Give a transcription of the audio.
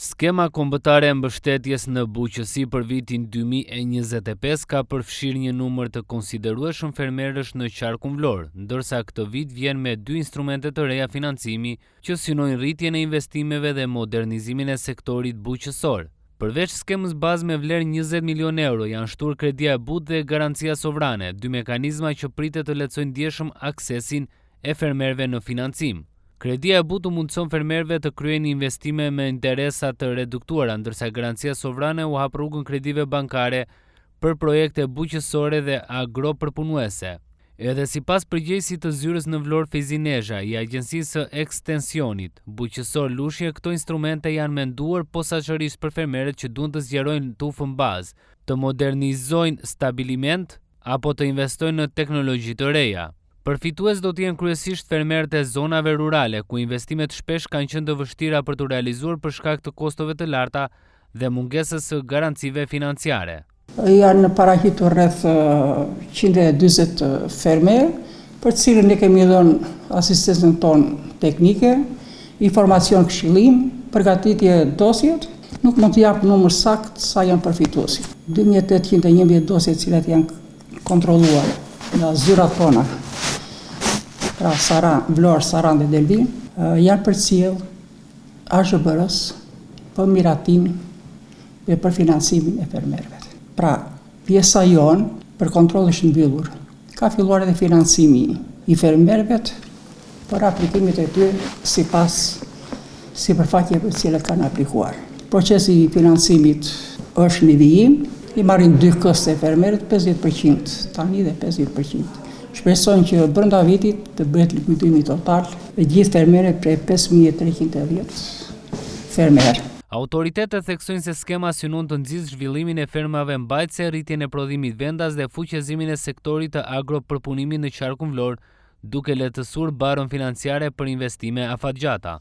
Skema kombëtare e mbështetjes në bujqësi për vitin 2025 ka përfshirë një numër të konsiderueshëm fermerësh në qarkun vlor, ndërsa këtë vit vjen me 2 instrumente të reja financimi që synojnë rritjen e investimeve dhe modernizimin e sektorit bujqësor. Përveç skemës bazë me vlerë 20 milion euro, janë shtuar Kredia e But dhe Garancia Sovrane, 2 mekanizma që pritet të lehtësojnë ndjeshëm aksesin e fermerëve në financim. Kredia e But mundëson fermerëve të kryejnë investime me interesa të reduktuara, ndërsa Garancia Sovrane u hap rrugën kredive bankare për projekte bujqësore dhe agropërpunuese. Edhe sipas përgjegjësit të zyrës në Vlorë Fejzi Nezha i Agjencisë së Ekstensionit bujqësor Lushje, këto instrumente janë menduar posaçërisht për fermerët që duan të zgjerojnë tufën bazë, të modernizojnë stabiliment apo të investojnë në teknologji të reja. Përfitues do të jenë kryesisht fermerët e zonave rurale, ku investimet shpesh kanë qenë të vështira për të realizuar për shkak të kostove të larta dhe mungesës së garancive financiare. Janë paraqitur rreth 140 fermerë, për të cilën ne kemi dhënë asistencën tonë teknike, informacion këshillim, përgatitje dosjet. Nuk mund të jap numër sakt sa janë përfituesi. 2811 dosje të cilat janë kontrolluar nga zyrat tona, pra Vlorë, Saran dhe Delvin, janë përcjell AZBR-s për miratimin dhe për financimin e fermerëve. Pra, pjesa jonë për kontroll është mbyllur. Ka filluar edhe financimi i fermerëve për aplikimet e tyre sipas sipërfaqeve për të cilat kanë aplikuar. Procesi i financimit është në vijim, i marrin 2 këste fermerët, 50% tani dhe 50%. Shpresojnë që brenda vitit të bëhet likuidimi total dhe gjithë fermerët prej 5310 fermerë. Autoritetet theksojnë se skema synon të nxjisë zhvillimin e fermave mbajtëse, rritjen e prodhimit vendas dhe fuqëzimin e sektorit të agropërpunimit në qarkun vlor, duke lehtësuar barën financiare për investime afatgjata.